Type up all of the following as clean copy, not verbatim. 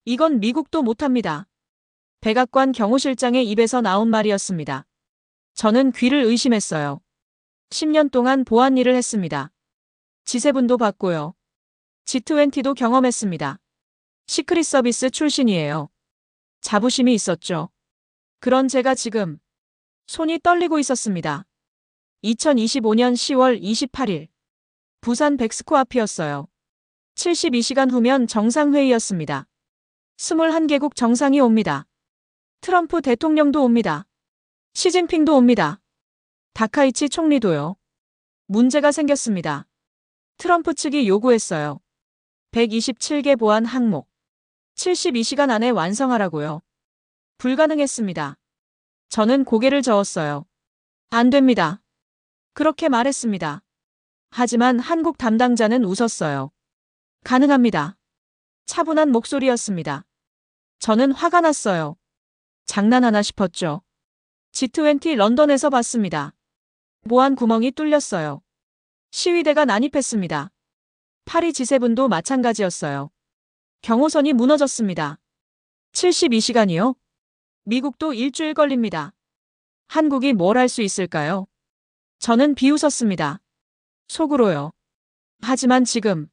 이건 미국도 못합니다. 백악관 경호실장의 입에서 나온 말이었습니다. 저는 귀를 의심했어요. 10년 동안 보안 일을 했습니다. 지세분도 받고요. G20도 경험했습니다. 시크릿 서비스 출신이에요. 자부심이 있었죠. 그런 제가 지금 손이 떨리고 있었습니다. 2025년 10월 28일 부산 백스코 앞이었어요. 72시간 후면 정상회의였습니다. 21개국 정상이 옵니다. 트럼프 대통령도 옵니다. 시진핑도 옵니다. 다카이치 총리도요. 문제가 생겼습니다. 트럼프 측이 요구했어요. 127개 보안 항목. 72시간 안에 완성하라고요. 불가능했습니다. 저는 고개를 저었어요. 안 됩니다. 그렇게 말했습니다. 하지만 한국 담당자는 웃었어요. 가능합니다. 차분한 목소리였습니다. 저는 화가 났어요. 장난하나 싶었죠. G20 런던에서 봤습니다. 보안 구멍이 뚫렸어요. 시위대가 난입했습니다. 파리 G7도 마찬가지였어요. 경호선이 무너졌습니다. 72시간이요? 미국도 일주일 걸립니다. 한국이 뭘 할 수 있을까요? 저는 비웃었습니다. 속으로요. 하지만 지금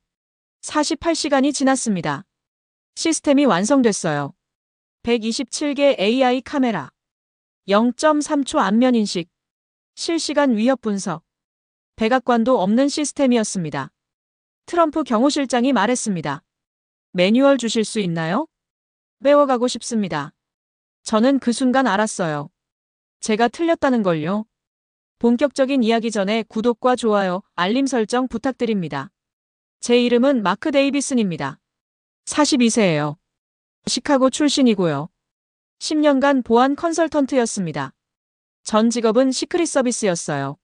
48시간이 지났습니다. 시스템이 완성됐어요. 127개 AI 카메라, 0.3초 안면 인식, 실시간 위협 분석, 백악관도 없는 시스템이었습니다. 트럼프 경호실장이 말했습니다. 매뉴얼 주실 수 있나요? 배워가고 싶습니다. 저는 그 순간 알았어요. 제가 틀렸다는 걸요. 본격적인 이야기 전에 구독과 좋아요, 알림 설정 부탁드립니다. 제 이름은 마크 데이비슨입니다. 42세예요. 시카고 출신이고요. 10년간 보안 컨설턴트였습니다. 전 직업은 시크릿 서비스였어요.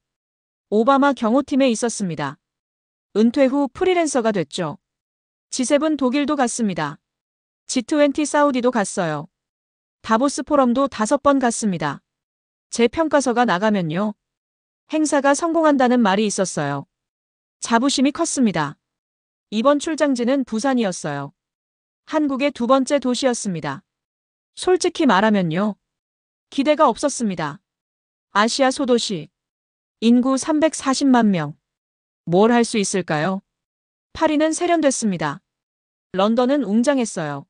오바마 경호팀에 있었습니다. 은퇴 후 프리랜서가 됐죠. G7 독일도 갔습니다. G20 사우디도 갔어요. 다보스 포럼도 5번 갔습니다. 제 평가서가 나가면요. 행사가 성공한다는 말이 있었어요. 자부심이 컸습니다. 이번 출장지는 부산이었어요. 한국의 두 번째 도시였습니다. 솔직히 말하면요. 기대가 없었습니다. 아시아 소도시. 인구 340만 명. 뭘 할 수 있을까요? 파리는 세련됐습니다. 런던은 웅장했어요.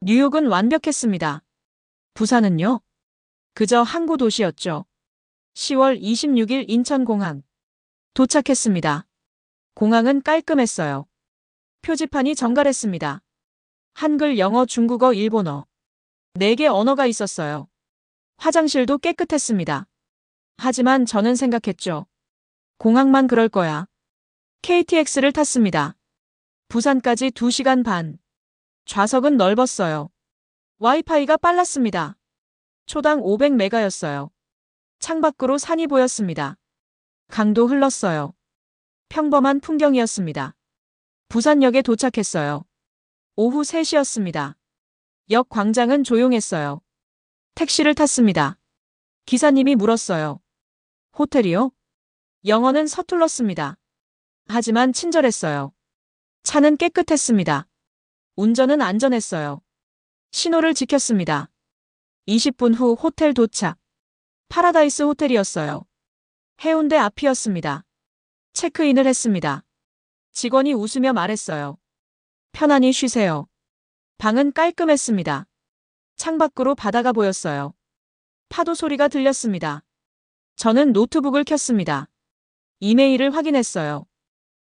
뉴욕은 완벽했습니다. 부산은요? 그저 항구 도시였죠. 10월 26일 인천공항. 도착했습니다. 공항은 깔끔했어요. 표지판이 정갈했습니다. 한글, 영어, 중국어, 일본어. 4개 언어가 있었어요. 화장실도 깨끗했습니다. 하지만 저는 생각했죠. 공항만 그럴 거야. KTX를 탔습니다. 부산까지 2시간 반. 좌석은 넓었어요. 와이파이가 빨랐습니다. 초당 500메가였어요. 창밖으로 산이 보였습니다. 강도 흘렀어요. 평범한 풍경이었습니다. 부산역에 도착했어요. 오후 3시였습니다. 역 광장은 조용했어요. 택시를 탔습니다. 기사님이 물었어요. 호텔이요? 영어는 서툴렀습니다. 하지만 친절했어요. 차는 깨끗했습니다. 운전은 안전했어요. 신호를 지켰습니다. 20분 후 호텔 도착. 파라다이스 호텔이었어요. 해운대 앞이었습니다. 체크인을 했습니다. 직원이 웃으며 말했어요. 편안히 쉬세요. 방은 깔끔했습니다. 창밖으로 바다가 보였어요. 파도 소리가 들렸습니다. 저는 노트북을 켰습니다. 이메일을 확인했어요.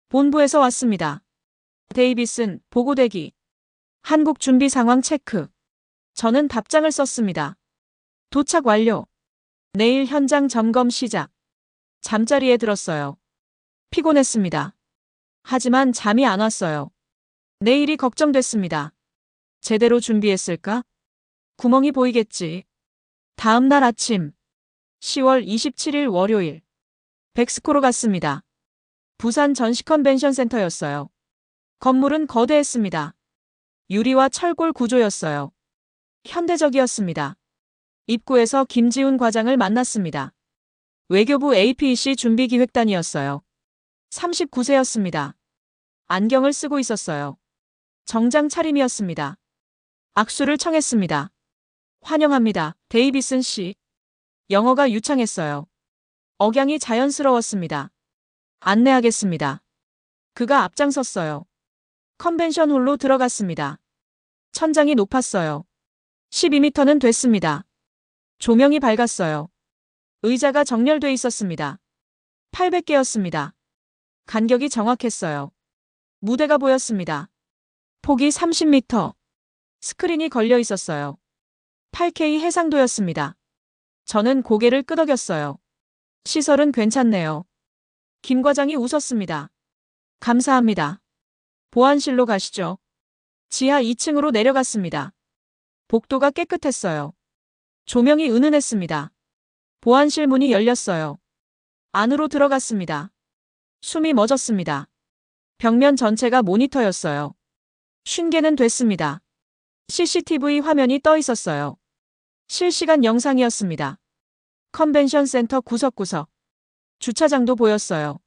본부에서 왔습니다. 데이비슨, 보고대기. 한국 준비 상황 체크. 저는 답장을 썼습니다. 도착 완료. 내일 현장 점검 시작. 잠자리에 들었어요. 피곤했습니다. 하지만 잠이 안 왔어요. 내일이 걱정됐습니다. 제대로 준비했을까? 구멍이 보이겠지. 다음 날 아침. 10월 27일 월요일. 백스코로 갔습니다. 부산 전시 컨벤션 센터였어요. 건물은 거대했습니다. 유리와 철골 구조였어요. 현대적이었습니다. 입구에서 김지훈 과장을 만났습니다. 외교부 APEC 준비기획단이었어요. 39세였습니다. 안경을 쓰고 있었어요. 정장 차림이었습니다. 악수를 청했습니다. 환영합니다, 데이비슨 씨. 영어가 유창했어요. 억양이 자연스러웠습니다. 안내하겠습니다. 그가 앞장섰어요. 컨벤션 홀로 들어갔습니다. 천장이 높았어요. 12m는 됐습니다. 조명이 밝았어요. 의자가 정렬돼 있었습니다. 800개였습니다. 간격이 정확했어요. 무대가 보였습니다. 폭이 30m. 스크린이 걸려 있었어요. 8K 해상도였습니다. 저는 고개를 끄덕였어요. 시설은 괜찮네요. 김 과장이 웃었습니다. 감사합니다. 보안실로 가시죠. 지하 2층으로 내려갔습니다. 복도가 깨끗했어요. 조명이 은은했습니다. 보안실 문이 열렸어요. 안으로 들어갔습니다. 숨이 멎었습니다. 벽면 전체가 모니터였어요. 50개는 됐습니다. CCTV 화면이 떠 있었어요. 실시간 영상이었습니다. 컨벤션 센터 구석구석. 주차장도 보였어요.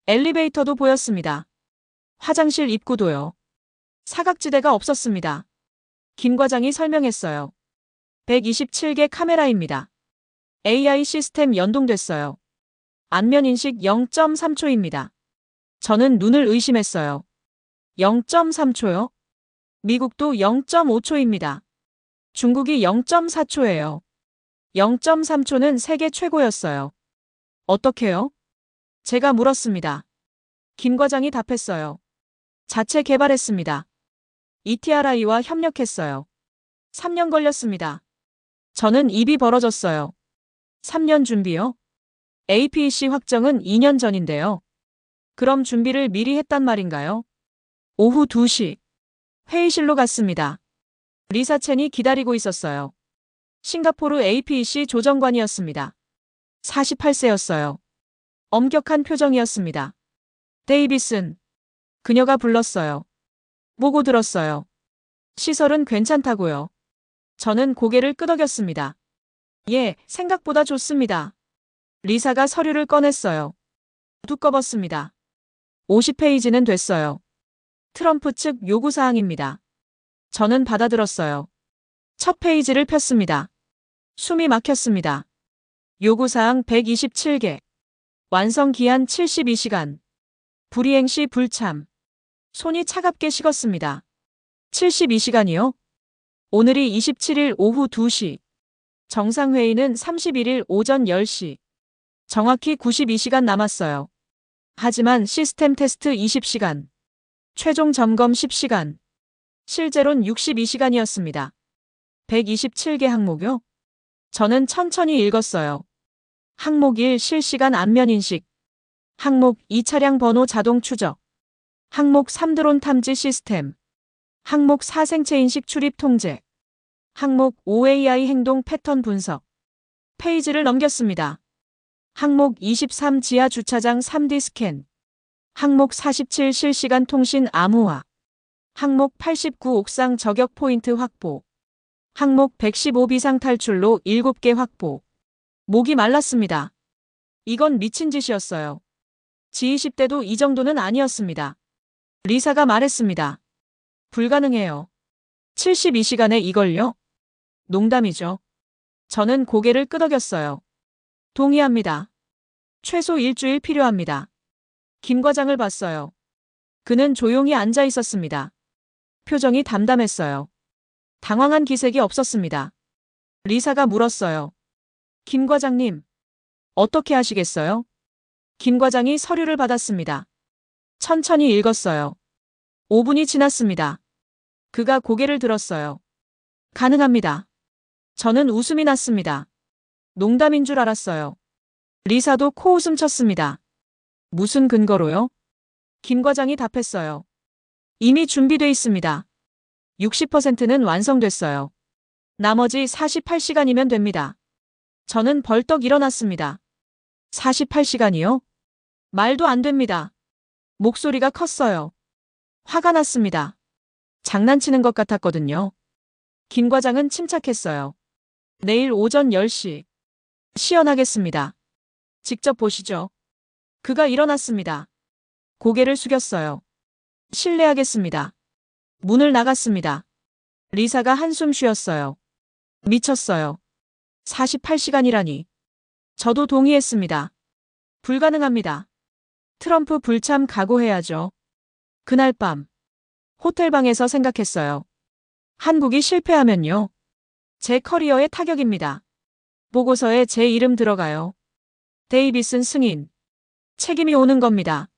엘리베이터도 보였습니다. 화장실 입구도요. 사각지대가 없었습니다. 김 과장이 설명했어요. 127개 카메라입니다. AI 시스템 연동됐어요. 안면 인식 0.3초입니다. 저는 눈을 의심했어요. 0.3초요? 미국도 0.5초입니다. 중국이 0.4초예요. 0.3초는 세계 최고였어요. 어떻게요? 제가 물었습니다. 김 과장이 답했어요. 자체 개발했습니다. ETRI와 협력했어요. 3년 걸렸습니다. 저는 입이 벌어졌어요. 3년 준비요? APC 확정은 2년 전인데요. 그럼 준비를 미리 했단 말인가요? 오후 2시. 회의실로 갔습니다. 리사 첸이 기다리고 있었어요. 싱가포르 APC 조정관이었습니다. 48세였어요. 엄격한 표정이었습니다. 데이비슨. 그녀가 불렀어요. 보고 들었어요. 시설은 괜찮다고요. 저는 고개를 끄덕였습니다. 예, 생각보다 좋습니다. 리사가 서류를 꺼냈어요. 두꺼웠습니다. 50페이지는 됐어요. 트럼프 측 요구사항입니다. 저는 받아들었어요. 첫 페이지를 폈습니다. 숨이 막혔습니다. 요구사항 127개. 완성 기한 72시간. 불이행 시 불참. 손이 차갑게 식었습니다. 72시간이요? 오늘이 27일 오후 2시. 정상회의는 31일 오전 10시. 정확히 92시간 남았어요. 하지만 시스템 테스트 20시간. 최종 점검 10시간. 실제론 62시간이었습니다. 127개 항목요? 저는 천천히 읽었어요. 항목 1 실시간 안면 인식. 항목 2 차량 번호 자동 추적. 항목 3 드론 탐지 시스템. 항목 4 생체 인식 출입 통제. 항목 5 AI 행동 패턴 분석. 페이지를 넘겼습니다. 항목 23 지하 주차장 3D 스캔. 항목 47 실시간 통신 암호화. 항목 89 옥상 저격 포인트 확보. 항목 115 비상 탈출로 7개 확보. 목이 말랐습니다. 이건 미친 짓이었어요. G20 때도 이 정도는 아니었습니다. 리사가 말했습니다. 불가능해요. 72시간에 이걸요? 농담이죠. 저는 고개를 끄덕였어요. 동의합니다. 최소 일주일 필요합니다. 김 과장을 봤어요. 그는 조용히 앉아 있었습니다. 표정이 담담했어요. 당황한 기색이 없었습니다. 리사가 물었어요. 김 과장님, 어떻게 하시겠어요? 김 과장이 서류를 받았습니다. 천천히 읽었어요. 5분이 지났습니다. 그가 고개를 들었어요. 가능합니다. 저는 웃음이 났습니다. 농담인 줄 알았어요. 리사도 코웃음 쳤습니다. 무슨 근거로요? 김 과장이 답했어요. 이미 준비돼 있습니다. 60%는 완성됐어요. 나머지 48시간이면 됩니다. 저는 벌떡 일어났습니다. 48시간이요? 말도 안 됩니다. 목소리가 컸어요. 화가 났습니다. 장난치는 것 같았거든요. 김 과장은 침착했어요. 내일 오전 10시. 시연하겠습니다. 직접 보시죠. 그가 일어났습니다. 고개를 숙였어요. 실례하겠습니다. 문을 나갔습니다. 리사가 한숨 쉬었어요. 미쳤어요. 48시간이라니. 저도 동의했습니다. 불가능합니다. 트럼프 불참 각오해야죠. 그날 밤 호텔방에서 생각했어요. 한국이 실패하면요. 제 커리어의 타격입니다. 보고서에 제 이름 들어가요. 데이비슨 승인. 책임이 오는 겁니다.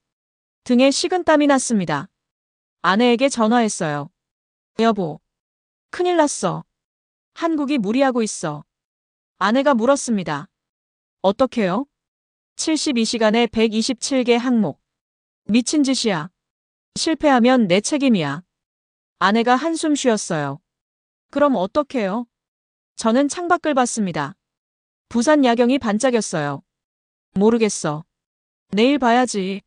등에 식은땀이 났습니다. 아내에게 전화했어요. 여보, 큰일 났어. 한국이 무리하고 있어. 아내가 물었습니다. 어떻게요? 72시간에 127개 항목. 미친 짓이야. 실패하면 내 책임이야. 아내가 한숨 쉬었어요. 그럼 어떡해요? 저는 창밖을 봤습니다. 부산 야경이 반짝였어요. 모르겠어. 내일 봐야지.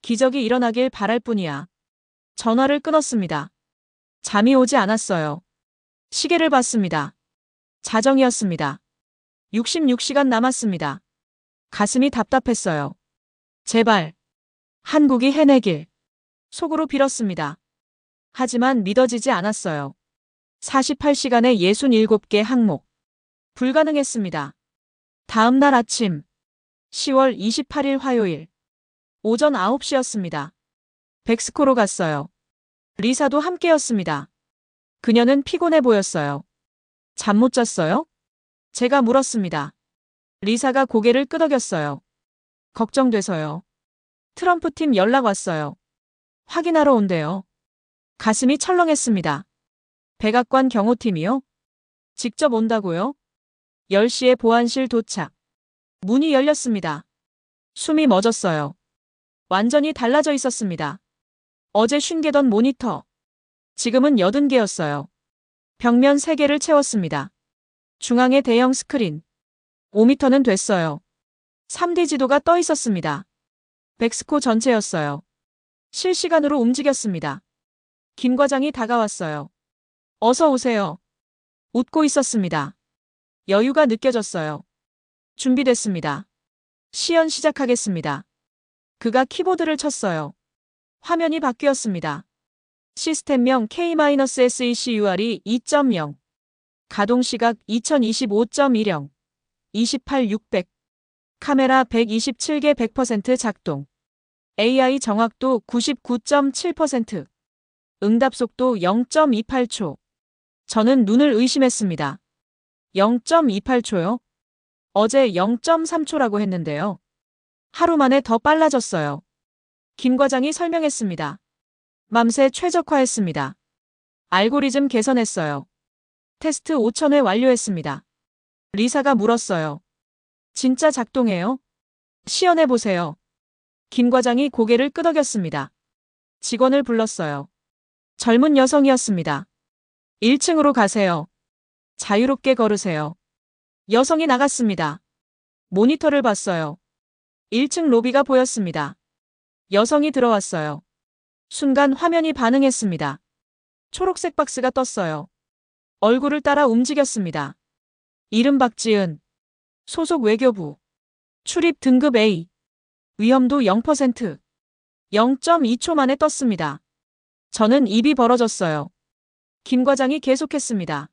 기적이 일어나길 바랄 뿐이야. 전화를 끊었습니다. 잠이 오지 않았어요. 시계를 봤습니다. 자정이었습니다. 66시간 남았습니다. 가슴이 답답했어요. 제발. 한국이 해내길. 속으로 빌었습니다. 하지만 믿어지지 않았어요. 48시간에 67개 항목. 불가능했습니다. 다음 날 아침 10월 28일 화요일 오전 9시였습니다. 백스코로 갔어요. 리사도 함께였습니다. 그녀는 피곤해 보였어요. 잠 못 잤어요? 제가 물었습니다. 리사가 고개를 끄덕였어요. 걱정돼서요. 트럼프 팀 연락 왔어요. 확인하러 온대요. 가슴이 철렁했습니다. 백악관 경호팀이요? 직접 온다고요? 10시에 보안실 도착. 문이 열렸습니다. 숨이 멎었어요. 완전히 달라져 있었습니다. 어제 50개던 모니터. 지금은 80개였어요. 벽면 3개를 채웠습니다. 중앙에 대형 스크린. 5m는 됐어요. 3D 지도가 떠 있었습니다. 백스코 전체였어요. 실시간으로 움직였습니다. 김 과장이 다가왔어요. 어서 오세요. 웃고 있었습니다. 여유가 느껴졌어요. 준비됐습니다. 시연 시작하겠습니다. 그가 키보드를 쳤어요. 화면이 바뀌었습니다. 시스템명 K-SECUR이 2.0. 가동시각 2025.10. 28,600. 카메라 127개 100% 작동. AI 정확도 99.7%. 응답 속도 0.28초. 저는 눈을 의심했습니다. 0.28초요? 어제 0.3초라고 했는데요. 하루 만에 더 빨라졌어요. 김 과장이 설명했습니다. 맘새 최적화했습니다. 알고리즘 개선했어요. 테스트 5,000회 완료했습니다. 리사가 물었어요. 진짜 작동해요? 시연해보세요. 김 과장이 고개를 끄덕였습니다. 직원을 불렀어요. 젊은 여성이었습니다. 1층으로 가세요. 자유롭게 걸으세요. 여성이 나갔습니다. 모니터를 봤어요. 1층 로비가 보였습니다. 여성이 들어왔어요. 순간 화면이 반응했습니다. 초록색 박스가 떴어요. 얼굴을 따라 움직였습니다. 이름 박지은. 소속 외교부. 출입 등급 A. 위험도 0%. 0.2초 만에 떴습니다. 저는 입이 벌어졌어요. 김 과장이 계속했습니다.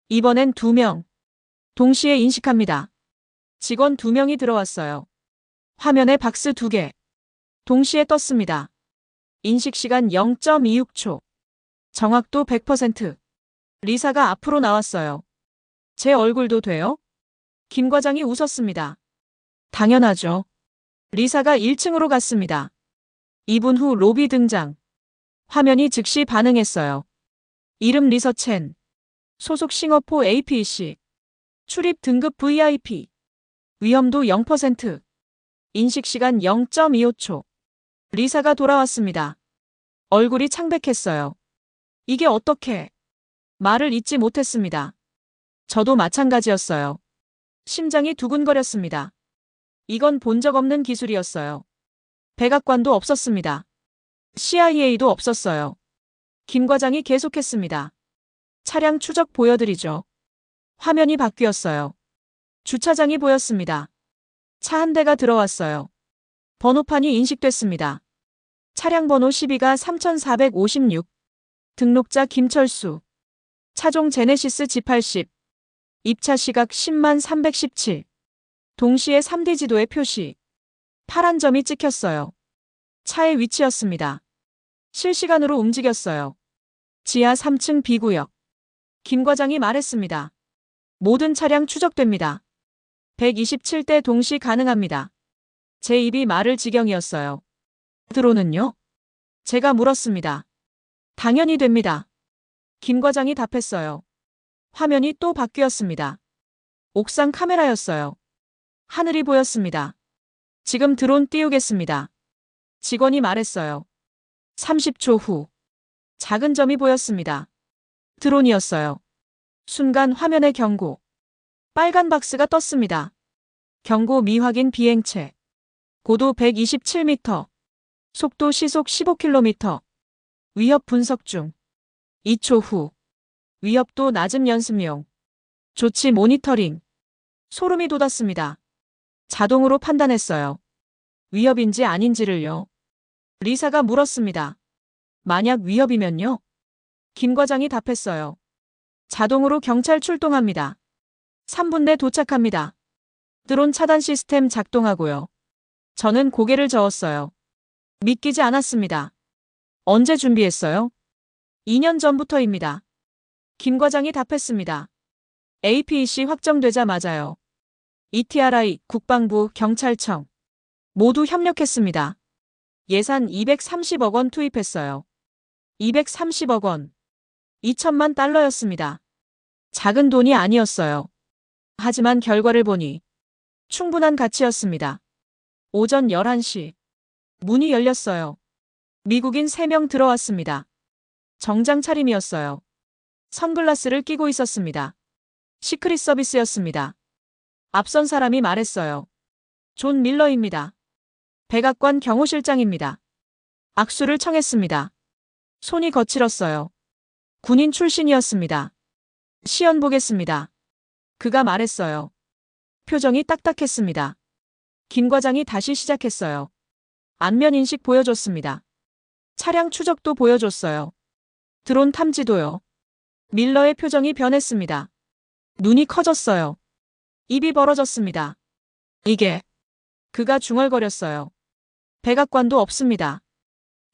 이번엔 2명. 동시에 인식합니다. 직원 2명이 들어왔어요. 화면에 박스 2개. 동시에 떴습니다. 인식 시간 0.26초. 정확도 100%. 리사가 앞으로 나왔어요. 제 얼굴도 돼요? 김 과장이 웃었습니다. 당연하죠. 리사가 1층으로 갔습니다. 2분 후 로비 등장. 화면이 즉시 반응했어요. 이름 리서 첸. 소속 싱어포 APC. 출입 등급 VIP. 위험도 0%. 인식 시간 0.25초. 리사가 돌아왔습니다. 얼굴이 창백했어요. 이게 어떻게? 말을 잇지 못했습니다. 저도 마찬가지였어요. 심장이 두근거렸습니다. 이건 본 적 없는 기술이었어요. 백악관도 없었습니다. CIA도 없었어요. 김 과장이 계속했습니다. 차량 추적 보여드리죠. 화면이 바뀌었어요. 주차장이 보였습니다. 차 한 대가 들어왔어요. 번호판이 인식됐습니다. 차량 번호 12가 3456. 등록자 김철수. 차종 제네시스 G80. 입차 시각 10만 317. 동시에 3D 지도에 표시. 파란 점이 찍혔어요. 차의 위치였습니다. 실시간으로 움직였어요. 지하 3층 B구역. 김 과장이 말했습니다. 모든 차량 추적됩니다. 127대 동시 가능합니다. 제 입이 마를 지경이었어요. 드론은요? 제가 물었습니다. 당연히 됩니다. 김 과장이 답했어요. 화면이 또 바뀌었습니다. 옥상 카메라였어요. 하늘이 보였습니다. 지금 드론 띄우겠습니다. 직원이 말했어요. 30초 후. 작은 점이 보였습니다. 드론이었어요. 순간 화면에 경고. 빨간 박스가 떴습니다. 경고 미확인 비행체. 고도 127m. 속도 시속 15km. 위협 분석 중. 2초 후. 위협도 낮음 연습용. 조치 모니터링. 소름이 돋았습니다. 자동으로 판단했어요. 위협인지 아닌지를요. 리사가 물었습니다. 만약 위협이면요? 김 과장이 답했어요. 자동으로 경찰 출동합니다. 3분 내 도착합니다. 드론 차단 시스템 작동하고요. 저는 고개를 저었어요. 믿기지 않았습니다. 언제 준비했어요? 2년 전부터입니다. 김 과장이 답했습니다. APEC 확정되자마자요. ETRI, 국방부, 경찰청 모두 협력했습니다. 예산 230억 원 투입했어요. 230억 원. 2천만 달러였습니다. 작은 돈이 아니었어요. 하지만 결과를 보니 충분한 가치였습니다. 오전 11시. 문이 열렸어요. 미국인 3명 들어왔습니다. 정장 차림이었어요. 선글라스를 끼고 있었습니다. 시크릿 서비스였습니다. 앞선 사람이 말했어요. 존 밀러입니다. 백악관 경호실장입니다. 악수를 청했습니다. 손이 거칠었어요. 군인 출신이었습니다. 시연 보겠습니다. 그가 말했어요. 표정이 딱딱했습니다. 김 과장이 다시 시작했어요. 안면 인식 보여줬습니다. 차량 추적도 보여줬어요. 드론 탐지도요. 밀러의 표정이 변했습니다. 눈이 커졌어요. 입이 벌어졌습니다. 이게. 그가 중얼거렸어요. 백악관도 없습니다.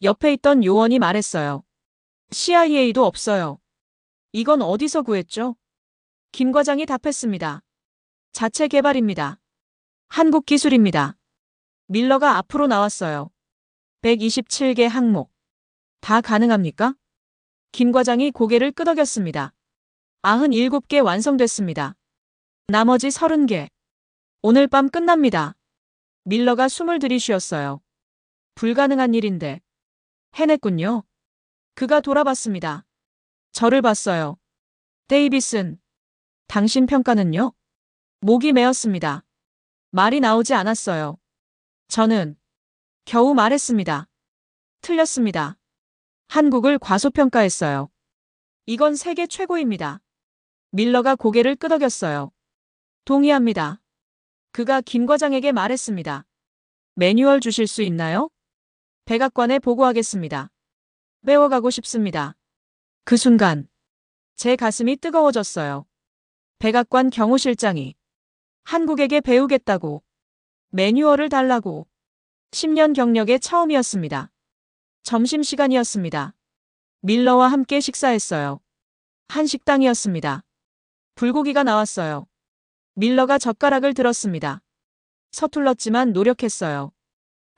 옆에 있던 요원이 말했어요. CIA도 없어요. 이건 어디서 구했죠? 김 과장이 답했습니다. 자체 개발입니다. 한국 기술입니다. 밀러가 앞으로 나왔어요. 127개 항목. 다 가능합니까? 김 과장이 고개를 끄덕였습니다. 97개 완성됐습니다. 나머지 30개. 오늘 밤 끝납니다. 밀러가 숨을 들이쉬었어요. 불가능한 일인데. 해냈군요. 그가 돌아봤습니다. 저를 봤어요. 데이비슨. 당신 평가는요? 목이 메었습니다. 말이 나오지 않았어요. 저는 겨우 말했습니다. 틀렸습니다. 한국을 과소평가했어요. 이건 세계 최고입니다. 밀러가 고개를 끄덕였어요. 동의합니다. 그가 김 과장에게 말했습니다. 매뉴얼 주실 수 있나요? 백악관에 보고하겠습니다. 배워가고 싶습니다. 그 순간 제 가슴이 뜨거워졌어요. 백악관 경호실장이 한국에게 배우겠다고 매뉴얼을 달라고. 10년 경력의 처음이었습니다. 점심시간이었습니다. 밀러와 함께 식사했어요. 한식당이었습니다. 불고기가 나왔어요. 밀러가 젓가락을 들었습니다. 서툴렀지만 노력했어요.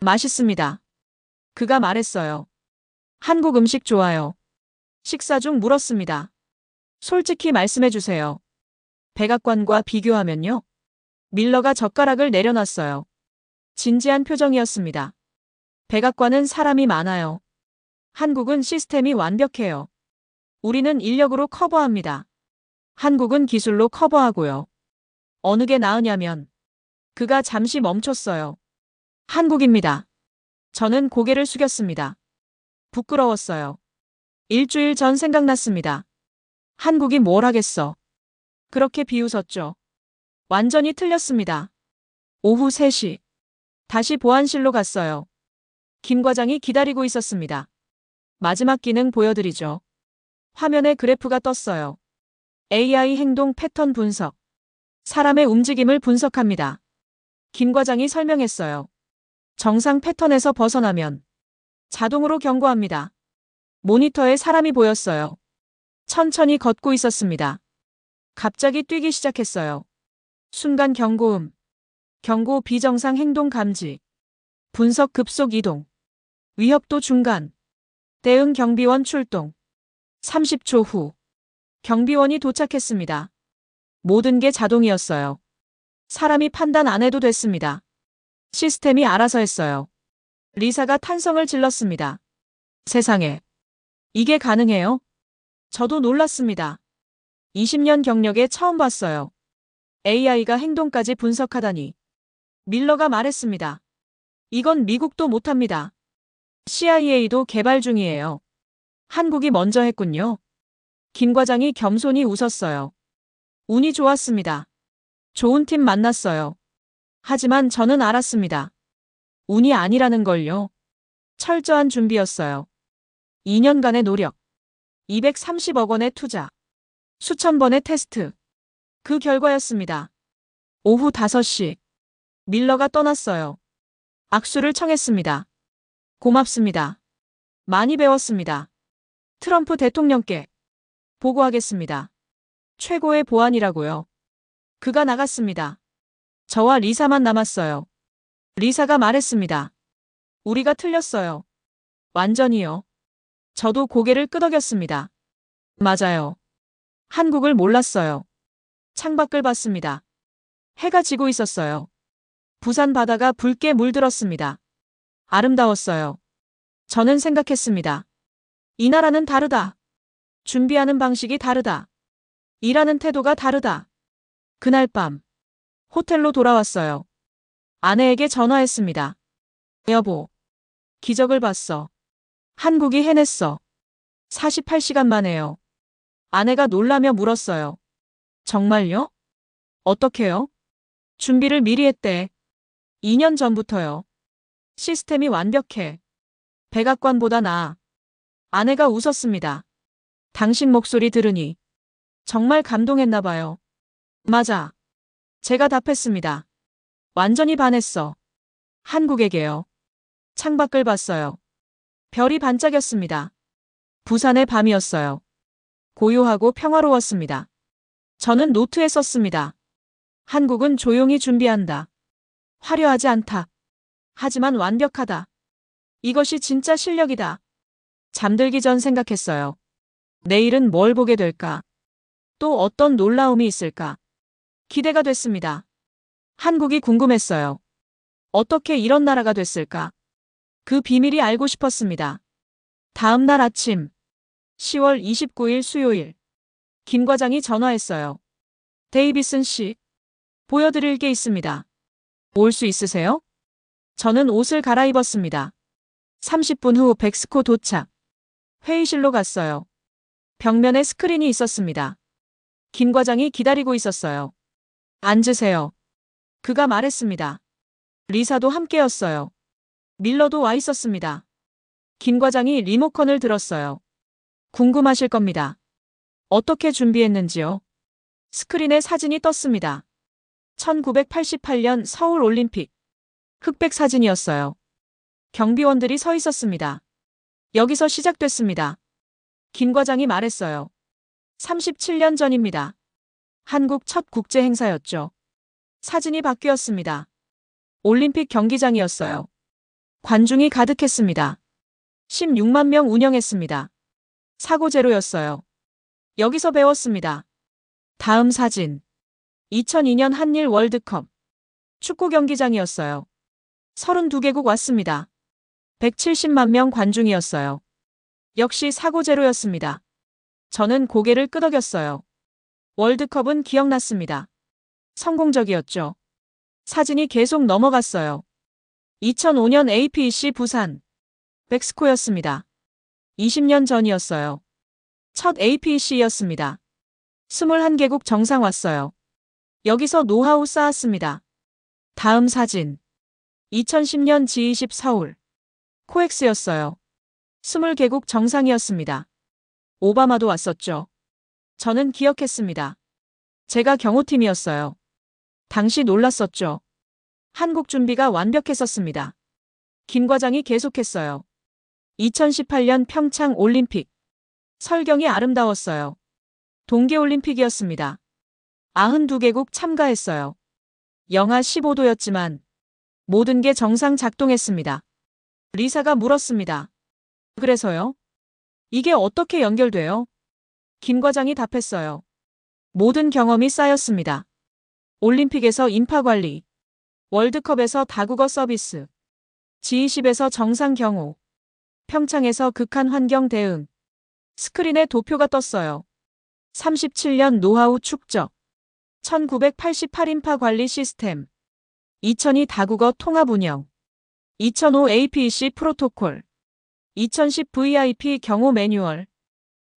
맛있습니다. 그가 말했어요. 한국 음식 좋아요. 식사 중 물었습니다. 솔직히 말씀해 주세요. 백악관과 비교하면요? 밀러가 젓가락을 내려놨어요. 진지한 표정이었습니다. 백악관은 사람이 많아요. 한국은 시스템이 완벽해요. 우리는 인력으로 커버합니다. 한국은 기술로 커버하고요. 어느 게 나으냐면. 그가 잠시 멈췄어요. 한국입니다. 저는 고개를 숙였습니다. 부끄러웠어요. 일주일 전 생각났습니다. 한국이 뭘 하겠어. 그렇게 비웃었죠. 완전히 틀렸습니다. 오후 3시. 다시 보안실로 갔어요. 김 과장이 기다리고 있었습니다. 마지막 기능 보여드리죠. 화면에 그래프가 떴어요. AI 행동 패턴 분석. 사람의 움직임을 분석합니다. 김 과장이 설명했어요. 정상 패턴에서 벗어나면 자동으로 경고합니다. 모니터에 사람이 보였어요. 천천히 걷고 있었습니다. 갑자기 뛰기 시작했어요. 순간 경고음. 경고 비정상 행동 감지. 분석 급속 이동. 위협도 중간. 대응 경비원 출동. 30초 후. 경비원이 도착했습니다. 모든 게 자동이었어요. 사람이 판단 안 해도 됐습니다. 시스템이 알아서 했어요. 리사가 탄성을 질렀습니다. 세상에. 이게 가능해요? 저도 놀랐습니다. 20년 경력에 처음 봤어요. AI가 행동까지 분석하다니. 밀러가 말했습니다. 이건 미국도 못합니다. CIA도 개발 중이에요. 한국이 먼저 했군요. 김 과장이 겸손히 웃었어요. 운이 좋았습니다. 좋은 팀 만났어요. 하지만 저는 알았습니다. 운이 아니라는 걸요. 철저한 준비였어요. 2년간의 노력. 230억 원의 투자. 수천 번의 테스트. 그 결과였습니다. 오후 5시. 밀러가 떠났어요. 악수를 청했습니다. 고맙습니다. 많이 배웠습니다. 트럼프 대통령께 보고하겠습니다. 최고의 보안이라고요. 그가 나갔습니다. 저와 리사만 남았어요. 리사가 말했습니다. 우리가 틀렸어요. 완전히요. 저도 고개를 끄덕였습니다. 맞아요. 한국을 몰랐어요. 창밖을 봤습니다. 해가 지고 있었어요. 부산 바다가 붉게 물들었습니다. 아름다웠어요. 저는 생각했습니다. 이 나라는 다르다. 준비하는 방식이 다르다. 일하는 태도가 다르다. 그날 밤 호텔로 돌아왔어요. 아내에게 전화했습니다. 여보, 기적을 봤어. 한국이 해냈어. 48시간 만에요. 아내가 놀라며 물었어요. 정말요? 어떻게요? 준비를 미리 했대. 2년 전부터요. 시스템이 완벽해. 백악관보다 나아. 아내가 웃었습니다. 당신 목소리 들으니 정말 감동했나 봐요. 맞아. 제가 답했습니다. 완전히 반했어. 한국에게요. 창밖을 봤어요. 별이 반짝였습니다. 부산의 밤이었어요. 고요하고 평화로웠습니다. 저는 노트에 썼습니다. 한국은 조용히 준비한다. 화려하지 않다. 하지만 완벽하다. 이것이 진짜 실력이다. 잠들기 전 생각했어요. 내일은 뭘 보게 될까? 또 어떤 놀라움이 있을까? 기대가 됐습니다. 한국이 궁금했어요. 어떻게 이런 나라가 됐을까? 그 비밀이 알고 싶었습니다. 다음 날 아침 10월 29일 수요일 김 과장이 전화했어요. 데이비슨 씨, 보여드릴 게 있습니다. 올 수 있으세요? 저는 옷을 갈아입었습니다. 30분 후 백스코 도착. 회의실로 갔어요. 벽면에 스크린이 있었습니다. 김 과장이 기다리고 있었어요. 앉으세요. 그가 말했습니다. 리사도 함께였어요. 밀러도 와 있었습니다. 김 과장이 리모컨을 들었어요. 궁금하실 겁니다. 어떻게 준비했는지요? 스크린에 사진이 떴습니다. 1988년 서울 올림픽. 흑백 사진이었어요. 경비원들이 서 있었습니다. 여기서 시작됐습니다. 김 과장이 말했어요. 37년 전입니다. 한국 첫 국제 행사였죠. 사진이 바뀌었습니다. 올림픽 경기장이었어요. 관중이 가득했습니다. 16만 명 운영했습니다. 사고 제로였어요. 여기서 배웠습니다. 다음 사진. 2002년 한일 월드컵. 축구 경기장이었어요. 32개국 왔습니다. 170만 명 관중이었어요. 역시 사고 제로였습니다. 저는 고개를 끄덕였어요. 월드컵은 기억났습니다. 성공적이었죠. 사진이 계속 넘어갔어요. 2005년 APEC 부산. 백스코였습니다. 20년 전이었어요. 첫 APEC였습니다. 21개국 정상 왔어요. 여기서 노하우 쌓았습니다. 다음 사진. 2010년 G20 서울. 코엑스였어요. 20개국 정상이었습니다. 오바마도 왔었죠. 저는 기억했습니다. 제가 경호팀이었어요. 당시 놀랐었죠. 한국 준비가 완벽했었습니다. 김 과장이 계속했어요. 2018년 평창 올림픽. 설경이 아름다웠어요. 동계올림픽이었습니다. 92개국 참가했어요. 영하 15도였지만 모든 게 정상 작동했습니다. 리사가 물었습니다. 그래서요? 이게 어떻게 연결돼요? 김 과장이 답했어요. 모든 경험이 쌓였습니다. 올림픽에서 인파관리, 월드컵에서 다국어 서비스, G20에서 정상 경호, 평창에서 극한 환경 대응, 스크린에 도표가 떴어요. 37년 노하우 축적, 1988 인파 관리 시스템, 2002 다국어 통합 운영, 2005 APEC 프로토콜, 2010 VIP 경호 매뉴얼,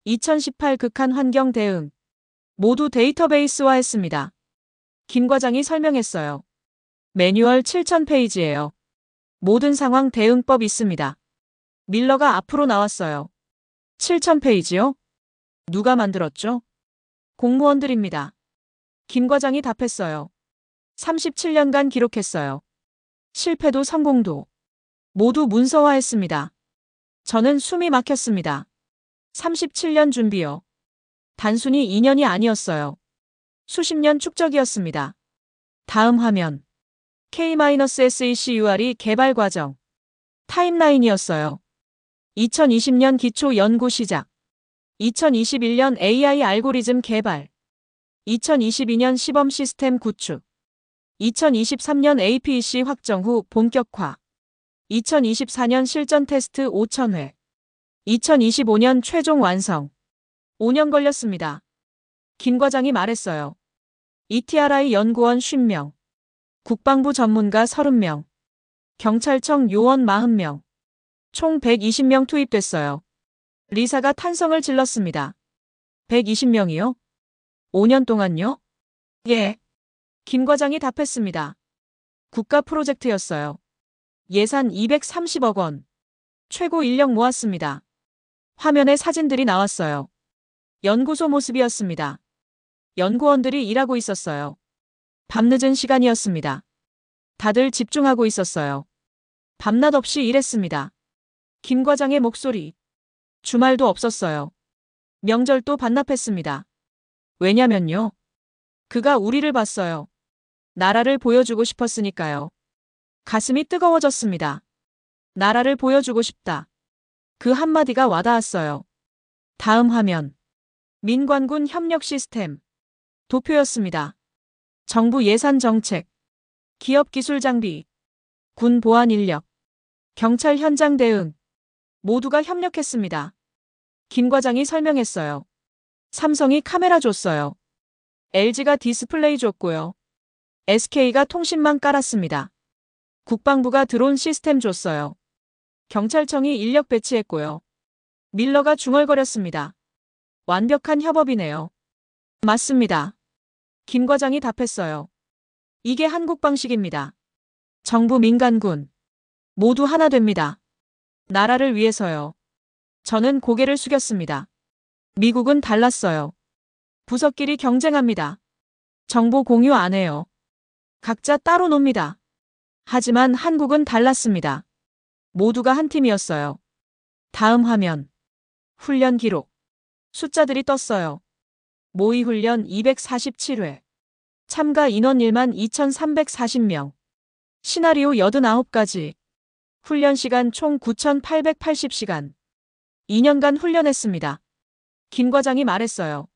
2018 극한 환경 대응, 모두 데이터베이스화했습니다. 김 과장이 설명했어요. 매뉴얼 7,000페이지예요. 모든 상황 대응법 있습니다. 밀러가 앞으로 나왔어요. 7,000페이지요? 누가 만들었죠? 공무원들입니다. 김 과장이 답했어요. 37년간 기록했어요. 실패도 성공도 모두 문서화했습니다. 저는 숨이 막혔습니다. 37년 준비요. 단순히 2년이 아니었어요. 수십 년 축적이었습니다. 다음 화면. K-SECUR이 개발 과정. 타임라인이었어요. 2020년 기초 연구 시작. 2021년 AI 알고리즘 개발. 2022년 시범 시스템 구축. 2023년 APEC 확정 후 본격화. 2024년 실전 테스트 5,000회. 2025년 최종 완성. 5년 걸렸습니다. 김 과장이 말했어요. ETRI 연구원 50명. 국방부 전문가 30명. 경찰청 요원 40명. 총 120명 투입됐어요. 리사가 탄성을 질렀습니다. 120명이요? 5년 동안요? 예. 김 과장이 답했습니다. 국가 프로젝트였어요. 예산 230억 원. 최고 인력 모았습니다. 화면에 사진들이 나왔어요. 연구소 모습이었습니다. 연구원들이 일하고 있었어요. 밤늦은 시간이었습니다. 다들 집중하고 있었어요. 밤낮 없이 일했습니다. 김 과장의 목소리. 주말도 없었어요. 명절도 반납했습니다. 왜냐면요. 그가 우리를 봤어요. 나라를 보여주고 싶었으니까요. 가슴이 뜨거워졌습니다. 나라를 보여주고 싶다. 그 한마디가 와닿았어요. 다음 화면. 민관군 협력 시스템. 도표였습니다. 정부 예산 정책, 기업 기술 장비, 군 보안 인력, 경찰 현장 대응. 모두가 협력했습니다. 김 과장이 설명했어요. 삼성이 카메라 줬어요. LG가 디스플레이 줬고요. SK가 통신망 깔았습니다. 국방부가 드론 시스템 줬어요. 경찰청이 인력 배치했고요. 밀러가 중얼거렸습니다. 완벽한 협업이네요. 맞습니다. 김 과장이 답했어요. 이게 한국 방식입니다. 정부 민간군 모두 하나 됩니다. 나라를 위해서요. 저는 고개를 숙였습니다. 미국은 달랐어요. 부서끼리 경쟁합니다. 정보 공유 안 해요. 각자 따로 놉니다. 하지만 한국은 달랐습니다. 모두가 한 팀이었어요. 다음 화면. 훈련 기록. 숫자들이 떴어요. 모의 훈련 247회. 참가 인원 1만 2,340명. 시나리오 89가지. 훈련 시간 총 9,880시간. 2년간 훈련했습니다. 김 과장이 말했어요.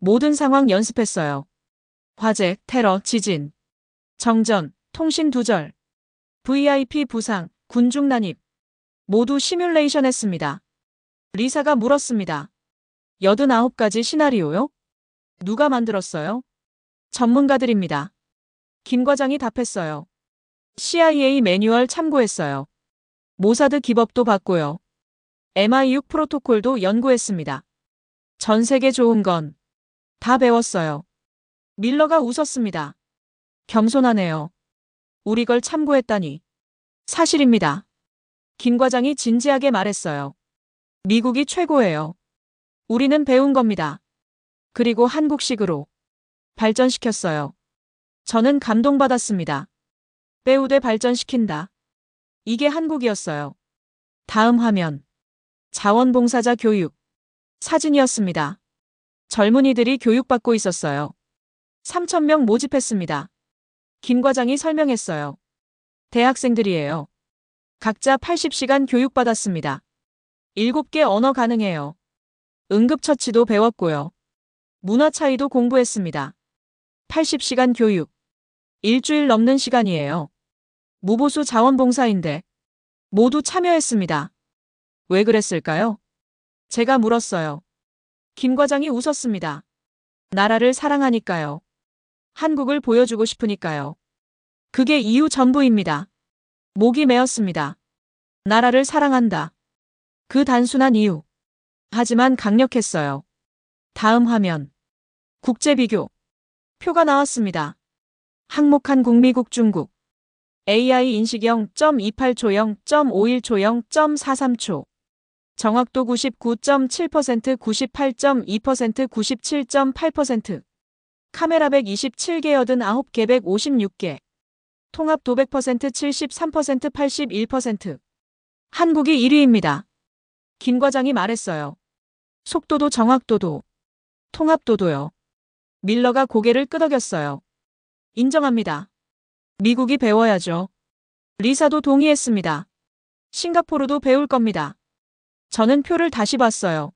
모든 상황 연습했어요. 화재, 테러, 지진, 정전, 통신 두절, VIP 부상, 군중 난입. 모두 시뮬레이션 했습니다. 리사가 물었습니다. 89가지 시나리오요? 누가 만들었어요? 전문가들입니다. 김 과장이 답했어요. CIA 매뉴얼 참고했어요. 모사드 기법도 봤고요. MI6 프로토콜도 연구했습니다. 전 세계 좋은 건 다 배웠어요. 밀러가 웃었습니다. 겸손하네요. 우리 걸 참고했다니. 사실입니다. 김 과장이 진지하게 말했어요. 미국이 최고예요. 우리는 배운 겁니다. 그리고 한국식으로 발전시켰어요. 저는 감동받았습니다. 배우돼 발전시킨다. 이게 한국이었어요. 다음 화면. 자원봉사자 교육. 사진이었습니다. 젊은이들이 교육받고 있었어요. 3,000명 모집했습니다. 김 과장이 설명했어요. 대학생들이에요. 각자 80시간 교육받았습니다. 7개 언어 가능해요. 응급처치도 배웠고요. 문화 차이도 공부했습니다. 80시간 교육. 일주일 넘는 시간이에요. 무보수 자원봉사인데 모두 참여했습니다. 왜 그랬을까요? 제가 물었어요. 김 과장이 웃었습니다. 나라를 사랑하니까요. 한국을 보여주고 싶으니까요. 그게 이유 전부입니다. 목이 메었습니다. 나라를 사랑한다. 그 단순한 이유. 하지만 강력했어요. 다음 화면. 국제 비교. 표가 나왔습니다. 항목 한국 중국. AI 인식형 0.28초 0.51초 0.43초. 정확도 99.7%, 98.2%, 97.8%. 카메라 127개 89개 156개. 통합도 100%, 73%, 81%. 한국이 1위입니다. 김 과장이 말했어요. 속도도 정확도도. 통합도도요. 밀러가 고개를 끄덕였어요. 인정합니다. 미국이 배워야죠. 리사도 동의했습니다. 싱가포르도 배울 겁니다. 저는 표를 다시 봤어요.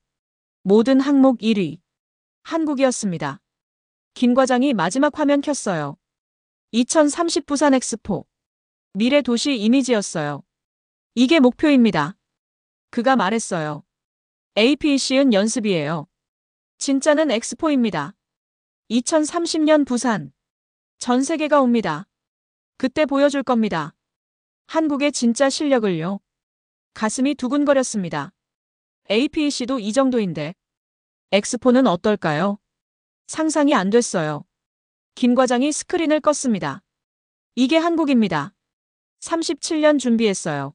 모든 항목 1위. 한국이었습니다. 김 과장이 마지막 화면 켰어요. 2030 부산 엑스포. 미래 도시 이미지였어요. 이게 목표입니다. 그가 말했어요. APEC은 연습이에요. 진짜는 엑스포입니다. 2030년 부산. 전 세계가 옵니다. 그때 보여줄 겁니다. 한국의 진짜 실력을요. 가슴이 두근거렸습니다. APEC도 이 정도인데. 엑스포는 어떨까요? 상상이 안 됐어요. 김 과장이 스크린을 껐습니다. 이게 한국입니다. 37년 준비했어요.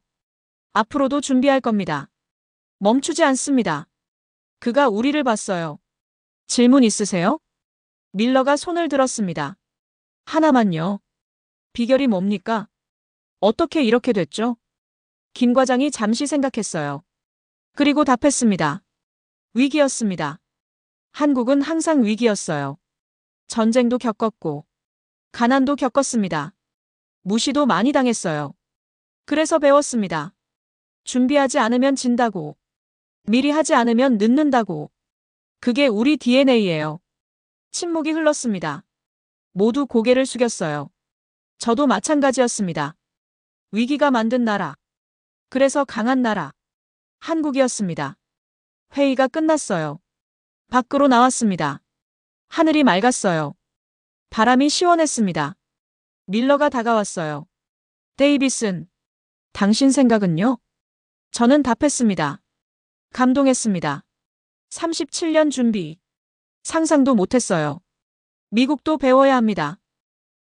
앞으로도 준비할 겁니다. 멈추지 않습니다. 그가 우리를 봤어요. 질문 있으세요? 밀러가 손을 들었습니다. 하나만요. 비결이 뭡니까? 어떻게 이렇게 됐죠? 김 과장이 잠시 생각했어요. 그리고 답했습니다. 위기였습니다. 한국은 항상 위기였어요. 전쟁도 겪었고, 가난도 겪었습니다. 무시도 많이 당했어요. 그래서 배웠습니다. 준비하지 않으면 진다고. 미리 하지 않으면 늦는다고. 그게 우리 DNA예요. 침묵이 흘렀습니다. 모두 고개를 숙였어요. 저도 마찬가지였습니다. 위기가 만든 나라. 그래서 강한 나라. 한국이었습니다. 회의가 끝났어요. 밖으로 나왔습니다. 하늘이 맑았어요. 바람이 시원했습니다. 밀러가 다가왔어요. 데이비슨, 당신 생각은요? 저는 답했습니다. 감동했습니다. 37년 준비. 상상도 못했어요. 미국도 배워야 합니다.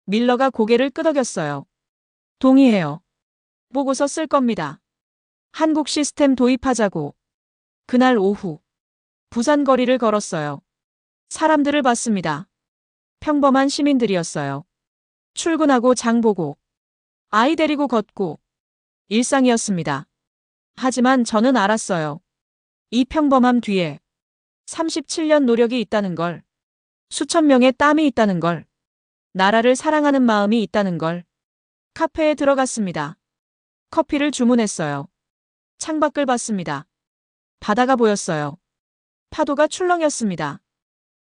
밀러가 고개를 끄덕였어요. 동의해요. 보고서 쓸 겁니다. 한국 시스템 도입하자고. 그날 오후. 부산 거리를 걸었어요. 사람들을 봤습니다. 평범한 시민들이었어요. 출근하고 장 보고, 아이 데리고 걷고, 일상이었습니다. 하지만 저는 알았어요. 이 평범함 뒤에 37년 노력이 있다는 걸, 수천 명의 땀이 있다는 걸, 나라를 사랑하는 마음이 있다는 걸. 카페에 들어갔습니다. 커피를 주문했어요. 창밖을 봤습니다. 바다가 보였어요. 파도가 출렁였습니다.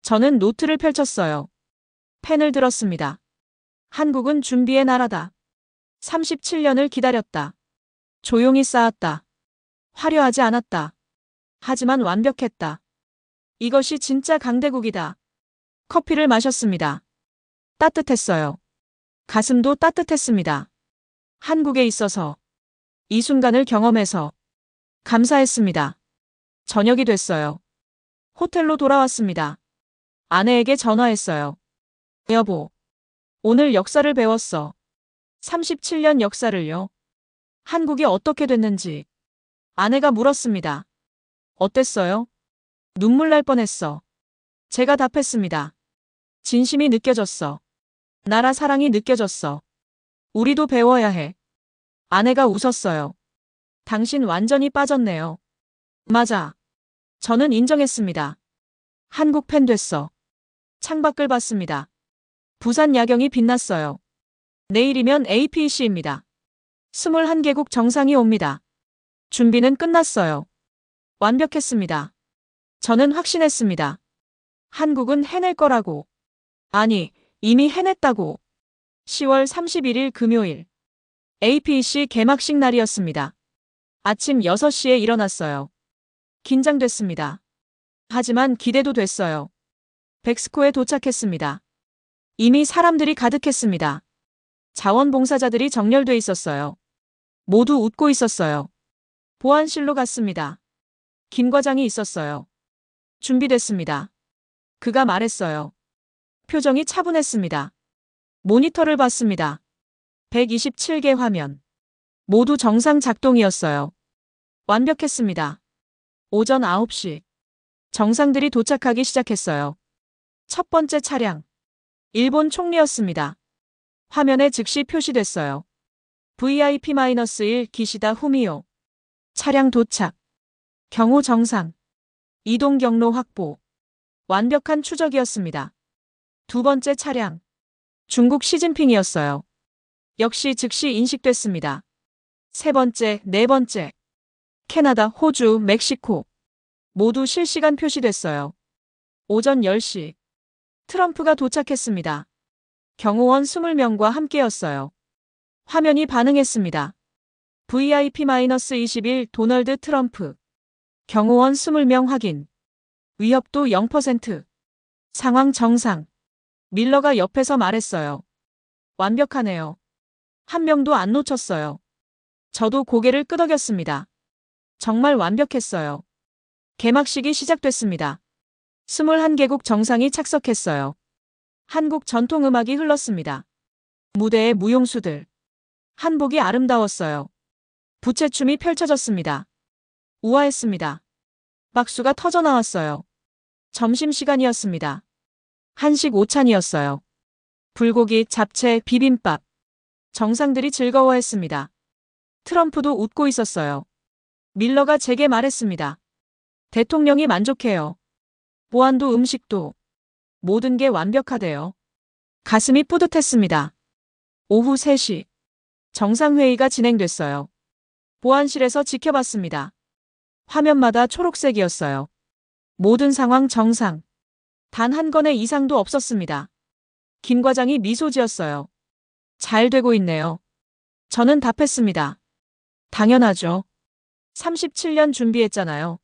저는 노트를 펼쳤어요. 펜을 들었습니다. 한국은 준비의 나라다. 37년을 기다렸다. 조용히 쌓았다. 화려하지 않았다. 하지만 완벽했다. 이것이 진짜 강대국이다. 커피를 마셨습니다. 따뜻했어요. 가슴도 따뜻했습니다. 한국에 있어서, 이 순간을 경험해서 감사했습니다. 저녁이 됐어요. 호텔로 돌아왔습니다. 아내에게 전화했어요. 여보, 오늘 역사를 배웠어. 37년 역사를요. 한국이 어떻게 됐는지. 아내가 물었습니다. 어땠어요? 눈물 날 뻔했어. 제가 답했습니다. 진심이 느껴졌어. 나라 사랑이 느껴졌어. 우리도 배워야 해. 아내가 웃었어요. 당신 완전히 빠졌네요. 맞아. 저는 인정했습니다. 한국 팬 됐어. 창밖을 봤습니다. 부산 야경이 빛났어요. 내일이면 APC입니다. 21개국 정상이 옵니다. 준비는 끝났어요. 완벽했습니다. 저는 확신했습니다. 한국은 해낼 거라고. 아니, 이미 해냈다고. 10월 31일 금요일. APC 개막식 날이었습니다. 아침 6시에 일어났어요. 긴장됐습니다. 하지만 기대도 됐어요. 백스코에 도착했습니다. 이미 사람들이 가득했습니다. 자원봉사자들이 정렬돼 있었어요. 모두 웃고 있었어요. 보안실로 갔습니다. 김 과장이 있었어요. 준비됐습니다. 그가 말했어요. 표정이 차분했습니다. 모니터를 봤습니다. 127개 화면. 모두 정상 작동이었어요. 완벽했습니다. 오전 9시. 정상들이 도착하기 시작했어요. 첫 번째 차량. 일본 총리였습니다. 화면에 즉시 표시됐어요. VIP-1 기시다 후미오. 차량 도착. 경호 정상. 이동 경로 확보. 완벽한 추적이었습니다. 두 번째 차량. 중국 시진핑이었어요. 역시 즉시 인식됐습니다. 세 번째, 네 번째. 캐나다, 호주, 멕시코. 모두 실시간 표시됐어요. 오전 10시. 트럼프가 도착했습니다. 경호원 20명과 함께였어요. 화면이 반응했습니다. VIP-21 도널드 트럼프. 경호원 20명 확인. 위협도 0%. 상황 정상. 밀러가 옆에서 말했어요. 완벽하네요. 한 명도 안 놓쳤어요. 저도 고개를 끄덕였습니다. 정말 완벽했어요. 개막식이 시작됐습니다. 21개국 정상이 착석했어요. 한국 전통음악이 흘렀습니다. 무대에 무용수들. 한복이 아름다웠어요. 부채춤이 펼쳐졌습니다. 우아했습니다. 박수가 터져나왔어요. 점심시간이었습니다. 한식 오찬이었어요. 불고기, 잡채, 비빔밥. 정상들이 즐거워했습니다. 트럼프도 웃고 있었어요. 밀러가 제게 말했습니다. 대통령이 만족해요. 보안도 음식도. 모든 게 완벽하대요. 가슴이 뿌듯했습니다. 오후 3시. 정상회의가 진행됐어요. 보안실에서 지켜봤습니다. 화면마다 초록색이었어요. 모든 상황 정상. 단 한 건의 이상도 없었습니다. 김 과장이 미소 지었어요. 잘 되고 있네요. 저는 답했습니다. 당연하죠. 37년 준비했잖아요.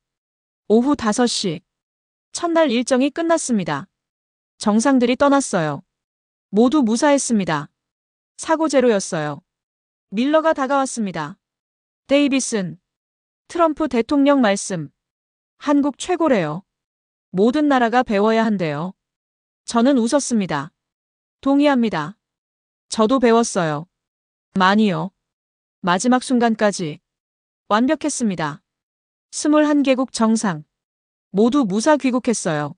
오후 5시. 첫날 일정이 끝났습니다. 정상들이 떠났어요. 모두 무사했습니다. 사고 제로였어요. 밀러가 다가왔습니다. 데이비슨. 트럼프 대통령 말씀. 한국 최고래요. 모든 나라가 배워야 한대요. 저는 웃었습니다. 동의합니다. 저도 배웠어요. 많이요. 마지막 순간까지. 완벽했습니다. 21개국 정상. 모두 무사 귀국했어요.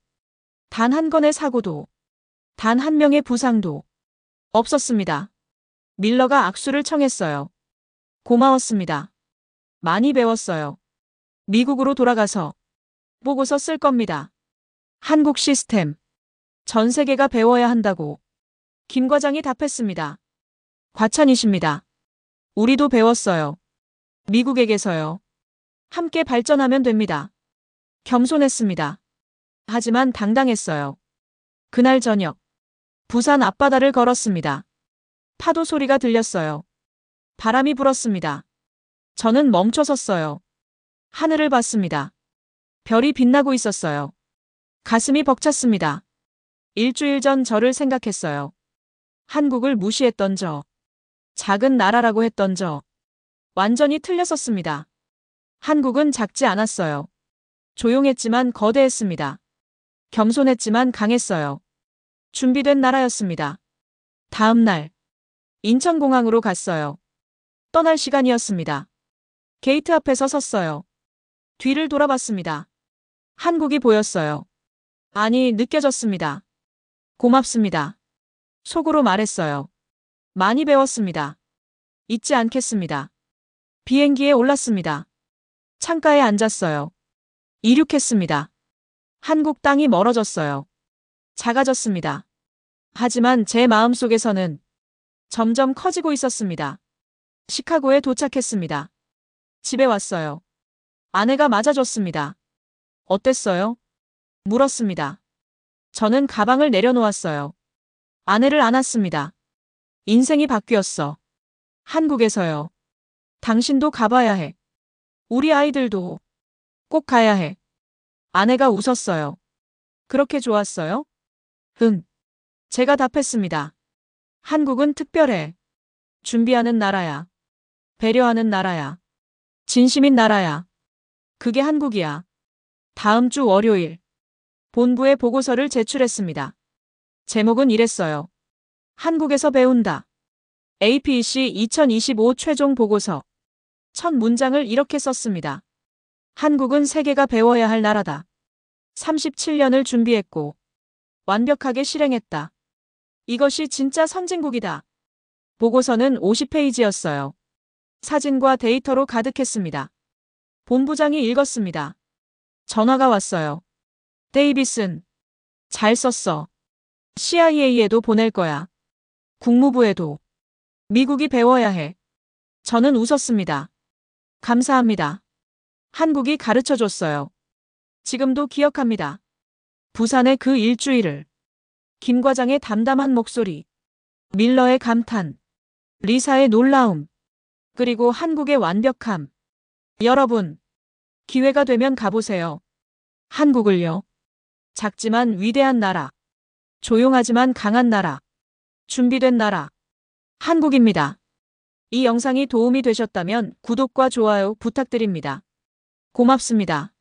단 한 건의 사고도, 단 한 명의 부상도 없었습니다. 밀러가 악수를 청했어요. 고마웠습니다. 많이 배웠어요. 미국으로 돌아가서 보고서 쓸 겁니다. 한국 시스템. 전 세계가 배워야 한다고. 김 과장이 답했습니다. 과찬이십니다. 우리도 배웠어요. 미국에게서요. 함께 발전하면 됩니다. 겸손했습니다. 하지만 당당했어요. 그날 저녁. 부산 앞바다를 걸었습니다. 파도 소리가 들렸어요. 바람이 불었습니다. 저는 멈춰 섰어요. 하늘을 봤습니다. 별이 빛나고 있었어요. 가슴이 벅찼습니다. 일주일 전 저를 생각했어요. 한국을 무시했던 저. 작은 나라라고 했던 저. 완전히 틀렸었습니다. 한국은 작지 않았어요. 조용했지만 거대했습니다. 겸손했지만 강했어요. 준비된 나라였습니다. 다음 날. 인천공항으로 갔어요. 떠날 시간이었습니다. 게이트 앞에서 섰어요. 뒤를 돌아봤습니다. 한국이 보였어요. 아니, 느껴졌습니다. 고맙습니다. 속으로 말했어요. 많이 배웠습니다. 잊지 않겠습니다. 비행기에 올랐습니다. 창가에 앉았어요. 이륙했습니다. 한국 땅이 멀어졌어요. 작아졌습니다. 하지만 제 마음속에서는 점점 커지고 있었습니다. 시카고에 도착했습니다. 집에 왔어요. 아내가 맞아줬습니다. 어땠어요? 물었습니다. 저는 가방을 내려놓았어요. 아내를 안았습니다. 인생이 바뀌었어. 한국에서요. 당신도 가봐야 해. 우리 아이들도 꼭 가야 해. 아내가 웃었어요. 그렇게 좋았어요? 응. 제가 답했습니다. 한국은 특별해. 준비하는 나라야. 배려하는 나라야. 진심인 나라야. 그게 한국이야. 다음 주 월요일 본부에 보고서를 제출했습니다. 제목은 이랬어요. 한국에서 배운다. APEC 2025 최종 보고서. 첫 문장을 이렇게 썼습니다. 한국은 세계가 배워야 할 나라다. 37년을 준비했고 완벽하게 실행했다. 이것이 진짜 선진국이다. 보고서는 50페이지였어요. 사진과 데이터로 가득했습니다. 본부장이 읽었습니다. 전화가 왔어요. 데이비슨, 잘 썼어. CIA에도 보낼 거야. 국무부에도. 미국이 배워야 해. 저는 웃었습니다. 감사합니다. 한국이 가르쳐줬어요. 지금도 기억합니다. 부산의 그 일주일을. 김 과장의 담담한 목소리. 밀러의 감탄. 리사의 놀라움. 그리고 한국의 완벽함. 여러분, 기회가 되면 가보세요. 한국을요. 작지만 위대한 나라. 조용하지만 강한 나라. 준비된 나라. 한국입니다. 이 영상이 도움이 되셨다면 구독과 좋아요 부탁드립니다. 고맙습니다.